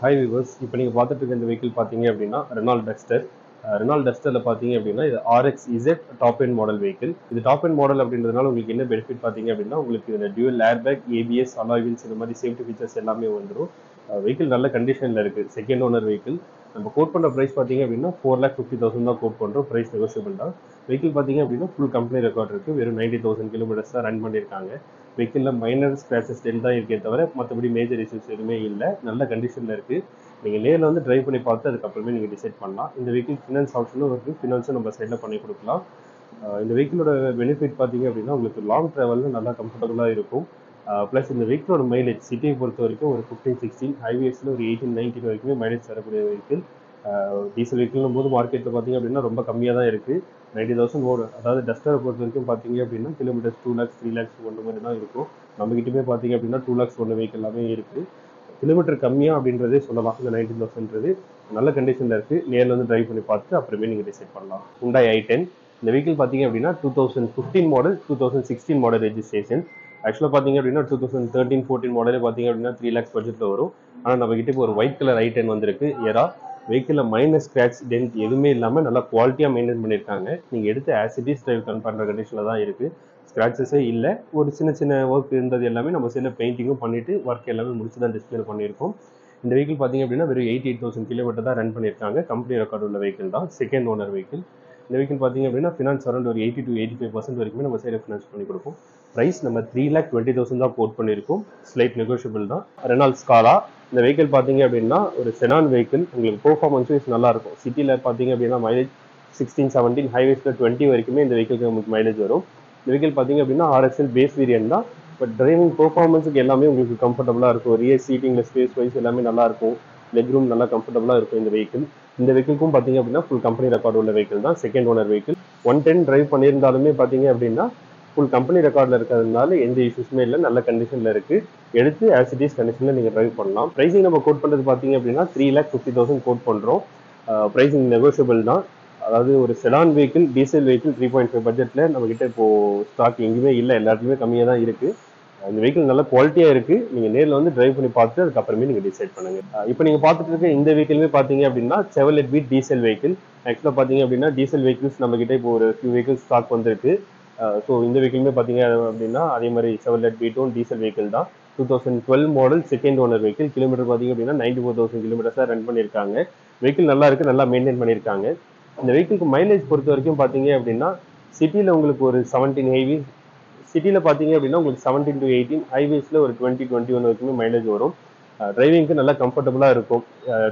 Hi viewers, இப்போ நீங்கள் பார்த்துட்டு இருக்க இந்த வெஹிக்கிள் பார்த்தீங்க அப்படின்னா ரெனால்ட் டஸ்டர். ரெனால்ட் டஸ்டரில் பார்த்தீங்க அப்படின்னா இது RX-Z top end model vehicle. இது டாப் எண்ட் மாடல் அப்படின்றதுனால உங்களுக்கு என்ன பெனிஃபிட் பார்த்தீங்க அப்படின்னா உங்களுக்கு இதில் dual airbag, ABS, alloy wheels இந்த மாதிரி சேஃப்டி ஃபீச்சர்ஸ் எல்லாமே வந்துடும். வெஹிக்கிள் நல்ல கண்டிஷனில் இருக்குது. Second owner vehicle. நம்ம கோட் பண்ணுற ப்ரைஸ் பார்த்தீங்க அப்படின்னா 4,50,000 தான் கோட் பண்ணுறோம். ப்ரைஸ் நெகோஷியபிள் தான். வெஹிக்கிள் பார்த்தீங்க அப்படின்னா ஃபுல் கம்பெனி ரெக்கார்ட் இருக்குது. வெறும் 90,000 கிலோமீட்டர்ஸ் தான் ரன் பண்ணியிருக்காங்க. வெஹிக்கிளில் மைனர் ஸ்க்ராச்சஸ் தான் இருக்கே தவிர மற்றபடி மேஜர் இஷ்யூஸ் எதுவுமே இல்லை. நல்ல கண்டிஷனில் இருக்குது. நீங்கள் நேரில் வந்து ட்ரைவ் பண்ணி பார்த்து அதுக்கப்புறமே நீங்கள் டிசைட் பண்ணலாம். இந்த வெஹிக்கிள் ஃபினான்ஸ் ஆப்ஷனும் இருக்குது. ஃபினான்ஸும் நம்ம சைடில் பண்ணி கொடுக்கலாம். இந்த வெஹிக்கிளோட பெனிஃபிட் பார்த்தீங்க அப்படின்னா உங்களுக்கு லாங் ட்ராவலில் நல்லா கம்ஃபர்டபுளாக இருக்கும். ப்ளஸ் இந்த வெஹிக்கிளோட மைலேஜ் சிட்டியை பொறுத்த வரைக்கும் ஒரு 15-16, ஹைவேஸில் ஒரு 18-19 வரைக்குமே மைலேஜ் தரக்கூடிய வெஹிக்கிள். டீசல் வெஹிக்கிள்னும் போது மார்க்கெட்டில் பார்த்தீங்க அப்படின்னா ரொம்ப கம்மியாக தான் இருக்குது. 90,000 ஓடும். அதாவது டஸ்டரை பொறுத்த வரைக்கும் பார்த்தீங்க அப்படின்னா கிலோமீட்டர்ஸ் 2 lakhs 3 lakhs ஒன்று மாதிரி தான் இருக்கும். நம்மகிட்டே பார்த்தீங்க அப்படின்னா 2 lakhs ஒன்று வெஹிக்கிள் எல்லாமே இருக்குது. கிலோமீட்டர் கம்மியாக அப்படின்றதே சொல்லலாம். இந்த 19,000ன்றது நல்ல கண்டிஷனில் இருக்குது. நேரில் வந்து ட்ரைவ் பண்ணி பார்த்து அப்புறமே நீங்கள் டிசைட் பண்ணலாம். Hyundai i10 இந்த வெஹிக்கிள் பார்த்தீங்க அப்படின்னா 2015 மாடல், 2016 மாடல் ரெஜிஸ்ட்ரேஷன். ஆக்சுவலாக பார்த்தீங்க அப்படின்னா 2013-14 மாடலே பார்த்தீங்க அப்படின்னா 3 lakhs பட்ஜெட்டில் வரும். ஆனால் நம்ம கிட்டே இப்போ ஒரு ஒயிட் கலர் i10 வந்திருக்கு. ஏரா வெஹிக்கிளில் மைனஸ் ஸ்க்ராட்ச் டென்ட் எதுவுமே இல்லாமல் நல்லா குவாலிட்டியாக மெயின்டைன் பண்ணியிருக்காங்க. நீங்கள் எடுத்து ஆசிட்டிஸ் ட்ரைவ் பண்ணுற கண்டிஷனில் தான் இருக்குது. ஸ்க்ராச்சஸே இல்லை. ஒரு சின்ன சின்ன ஒர்க் இருந்தது எல்லாமே நம்ம சைடில் பெயிண்டிங்கும் பண்ணிவிட்டு ஒர்க் எல்லாமே முடிச்சு தான் டிஸ்பிளே பண்ணியிருக்கோம். இந்த வெஹிக்கிள் பார்த்தீங்க அப்படின்னா வெறும் 88,000 கிலோமீட்டர் தான் ரன் பண்ணியிருக்காங்க. கம்பெனி ரெக்கார்டு உள்ள வெஹிக்கிள் தான். Second owner vehicle. இந்த வெஹிக்கிள் பார்த்தீங்க அப்படின்னா ஃபினான்ஸ் அரௌண்ட் ஒரு 80 to 85% வரைக்குமே நம்ம சைடில் ஃபினான்ஸ் பண்ணி கொடுப்போம். ப்ரைஸ் நம்ம 3,20,000 தான் கோட் பண்ணியிருக்கோம். ஸ்லைட் நெகோஷியபிள் தான். ரெனால்ட் ஸ்காலா இந்த வெஹிக்கிள் பார்த்தீங்க அப்படின்னா ஒரு செடான் வெஹிக்கிள். உங்களுக்கு பெர்ஃபார்மன்ஸ் வைஸ் நல்லாயிருக்கும். சிட்டியில் பார்த்தீங்க அப்படின்னா மைலேஜ் 16-17, ஹைவேஸில் 20 வரைக்குமே இந்த வெஹிக்கிளுக்கு நமக்கு மைலேஜ் வரும். இந்த வெஹிக்கிள் பார்த்தீங்க அப்படின்னா RXL பேஸ் வேரியன்ட் தான். பட் டிரைவிங் பெர்ஃபார்மன்ஸுக்கு எல்லாமே உங்களுக்கு கம்ஃபர்டபுளாக இருக்கும். ரியர் சீட்டிங்கில் ஸ்பேஸ் வைஸ் எல்லாமே நல்லாயிருக்கும். லெக் ரூம் நல்லா கம்ஃபர்டபுளாக இருக்கும் இந்த வெஹிக்கிள். இந்த வெஹிக்கிள்க்கும் பார்த்தீங்க அப்படின்னா ஃபுல் கம்பெனி ரெக்கார்டு உள்ள வெஹிக்கிள் தான். Second owner vehicle. 110 டிரைவ் பண்ணியிருந்தாலுமே பார்த்தீங்க அப்படின்னா ஃபுல் கம்பெனி ரெக்கார்டில் இருக்கிறதுனால எந்த இஷ்யூஸுமே இல்லை. நல்ல கண்டிஷனில் இருக்குது. எடுத்து ஆசிட்டிஸ் கண்டிஷனில் நீங்கள் ட்ரைவ் பண்ணலாம். ப்ரைஸிங் நம்ம கோட் பண்ணுறது பார்த்தீங்க அப்படின்னா 3,50,000 கோட் பண்ணுறோம். ப்ரைஸிங் நெகோஷியபிள் தான். அதாவது ஒரு செடான் வெஹிக்கிள், டீசல் வெஹிக்கிள் 3.5 பட்ஜெட்டில் நம்மக்கிட்ட இப்போது ஸ்டாக் எங்கேயுமே இல்லை. எல்லாத்துலேயுமே கம்மியாக தான் இருக்குது. இந்த வெஹிக்கிள் நல்ல குவாலிட்டியாக இருக்குது. நீங்கள் நேரில் வந்து ட்ரைவ் பண்ணி பார்த்து அதுக்கப்புறமே நீங்கள் டிசைட் பண்ணுங்கள். இப்போ நீங்கள் பார்த்துட்டு இருக்க இந்த வெஹிக்கிளுமே பார்த்தீங்க அப்படின்னா செவர்லெட் பீட் டீசல் வெஹிக்கிள். ஆக்சுவலாக பார்த்தீங்க அப்படின்னா டீசல் வெஹிக்கிள்ஸ் நம்மக்கிட்ட இப்போ ஒரு ஃபியூ வெஹிக்கிள்ஸ் ஸ்டாக் வந்திருக்கு. ஸோ இந்த வெஹிக்கிளுமே பார்த்தீங்க அப்படின்னா அதே மாதிரி செவர்லெட் பீட்டும் டீசல் வெஹிக்கிள் தான். 2012 model, second owner vehicle. Kilometre பார்த்தீங்க அப்படின்னா 94,000 கிலோமீட்டர்ஸ் தான் ரன் பண்ணியிருக்காங்க. வெஹிக்கிள் நல்லா இருக்குது, நல்லா மெயின்டைன் பண்ணியிருக்காங்க. இந்த வெஹிக்கிளுக்கு மைலேஜ் பொறுத்த வரைக்கும் பார்த்தீங்க அப்படின்னா சிட்டியில் உங்களுக்கு ஒரு 17 ஹைவே, சிட்டியில் பார்த்தீங்க அப்படின்னா உங்களுக்கு 17 to 18, ஹைவேஸில் ஒரு 20-21 வரைக்குமே மைலேஜ் வரும். டிரைவிங்க்கு நல்லா கம்ஃபர்டபுளாக இருக்கும்.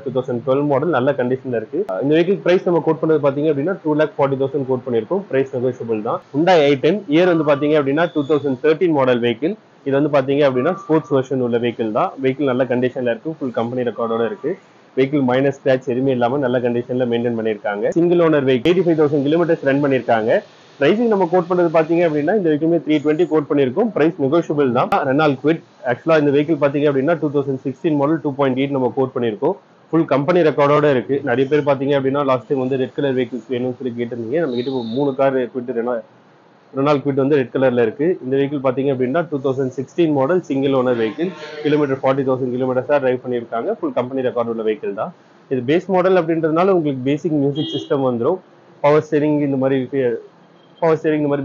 2012 மாடல் நல்ல கண்டிஷனில் இருக்குது. இந்த வெஹிக்கிள் ப்ரைஸ் நம்ம கோட் பண்ணது பார்த்தீங்க அப்படின்னா 2,40,000 கோட் பண்ணியிருக்கோம். ப்ரைஸ் நெகோஷியபிள் தான். Hyundai i10 இயர் வந்து பார்த்தீங்க அப்படின்னா 2013 மாடல் வெஹிக்கிள். இது வந்து பார்த்தீங்க அப்படின்னா ஸ்போர்ட்ஸ் வெர்ஷன் உள்ள வெஹிக்கிள் தான். வெஹிக்கிள் நல்ல கண்டிஷனில் இருக்குது. ஃபுல் கம்பெனி ரெக்கார்டோட இருக்குது. வெஹிக்கிள் மைனஸ் ஸ்க்ராட்ச் எதுவுமே இல்லாமல் நல்ல கண்டிஷனில் மெயின்டைன் பண்ணியிருக்காங்க. Single owner vehicle 85,000 kilometres run பண்ணியிருக்காங்க. ப்ரைஸிங் நம்ம கோட் பண்ணது பார்த்தீங்க அப்படின்னா இந்த வெஹிக்கிளுமே 320 கோட் பண்ணியிருக்கோம். ப்ரைஸ் நெகோஷியபிள் தான். Reynold quit. ஆக்சுவலாக இந்த வெஹிக்கிள் பார்த்தீங்க அப்படின்னா 2016 மாடல் 2.8 நம்ம கோட் பண்ணியிருக்கோம். ஃபுல் கம்பெனி ரெக்கார்டோட இருக்குது. நிறைய பேர் பார்த்தீங்க அப்படின்னா லாஸ்ட் டைம் வந்து ரெட் கலர் வெஹிக்கிள்ஸ் வேணும்னு சொல்லி கேட்டிருந்தீங்க. நம்ம கிட்ட 3 கார் குவிட் ரெனால்ட் குவிட் வந்து ரெட் கலரில் இருக்குது. இந்த வெஹிக்கிள் பார்த்தீங்க அப்படின்னா 2016 model, single owner vehicle. Kilometre 40,000 kilometres தான் ட்ரைவ் பண்ணியிருக்காங்க. ஃபுல் கம்பெனி ரெக்கார்டு உள்ள வெஹிக்கிள் தான். இது பேஸ் மாடல் அப்படின்றதுனால உங்களுக்கு பேசிக் மியூசிக் சிஸ்டம் வந்துடும். பவர் ஸ்டீரிங் இந்த மாதிரி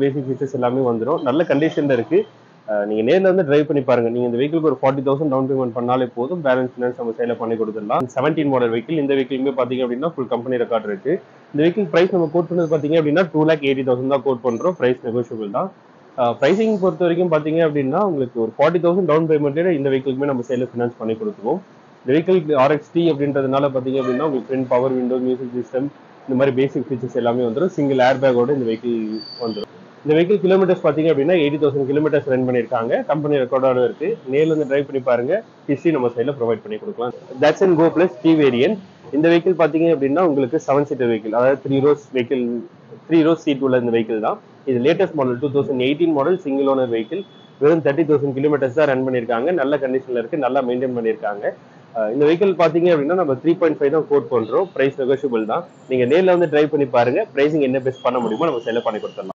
பேசிக் ஃபீச்சர்ஸ் எல்லாமே வந்துடும். நல்ல கண்டிஷனில் இருக்குது. நீங்கள் நேரில் வந்து ட்ரைவ் பண்ணி பாருங்கள். நீங்கள் இந்த வெஹிக்கிளுக்கு ஒரு 40,000 டவுன் பேமெண்ட் பண்ணாலே போதும். பேலன்ஸ் ஃபினான்ஸ் நம்ம சைடில் பண்ணி கொடுத்துடலாம். 17 மாடல் வெஹிக்கிள். இந்த வெஹிக்கிளுமே பார்த்தீங்க அப்படின்னா ஃபுல் கம்பெனி ரெக்கார்ட் இருக்குது. இந்த வெஹிக்கிள் ப்ரைஸ் நம்ம கோட் பண்ணது பார்த்தீங்க அப்படின்னா 2,80,000 தான் கோட் பண்ணுறோம். ப்ரைஸ் நெகோஷியபிள் தான். ப்ரைஸிங் பொறுத்த வரைக்கும் பார்த்தீங்க அப்படின்னா உங்களுக்கு ஒரு 40,000 டவுன் பேமெண்ட்டே இந்த வெஹிக்கிளுக்குமே நம்ம சைடில் ஃபினான்ஸ் பண்ணி கொடுத்துருவோம். இந்த வெஹிக்கிளுக்கு RXT அப்படின்றதுனால பார்த்தீங்க அப்படின்னா உங்களுக்கு front power window, music system இந்த மாதிரி பேசிக் ஃபீச்சர்ஸ் எல்லாமே வந்துடும். சிங்கிள் ஏர் பேக்கோட இந்த வெஹிக்கிள் வந்துடும். இந்த வெஹிக்கிள் கிலோமீட்டர்ஸ் பார்த்தீங்க அப்படின்னா 80,000 கிலோமீட்டர்ஸ் ரன் பண்ணியிருக்காங்க. கம்பெனி ரெக்கார்டோட இருக்குது. நேரில் வந்து ட்ரைவ் பண்ணி பாருங்கள். ஹிஸ்ட்ரி நம்ம சைடில் ப்ரொவைட் பண்ணி கொடுக்கலாம். Datsun Go Plus T variant. இந்த வெஹிக்கிள் பார்த்தீங்க அப்படின்னா உங்களுக்கு 7 சீட்டர் வெஹிக்கிள். அதாவது 3 rows சீட் உள்ள இந்த வெஹிக்கிள் தான். இது latest model 2018 model, single owner vehicle. வெறும் 30,000 கிலோமீட்டர்ஸ் தான் ரன் பண்ணியிருக்காங்க. நல்ல கண்டிஷனில் இருக்குது. நல்லா மெயின்டைன் பண்ணியிருக்காங்க. இந்த வெஹிக்கிள் பார்த்தீங்க அப்படின்னா நம்ம 3.5 தான் கோட் பண்ணுறோம். ப்ரைஸ் நெகோஷியபிள் தான். நீங்கள் நேரில் வந்து ட்ரைவ் பண்ணி பாருங்கள். ப்ரைஸிங் என்ன பெஸ்ட் பண்ண முடியுமோ நம்ம சைடில் பண்ணி கொடுத்துடலாம்.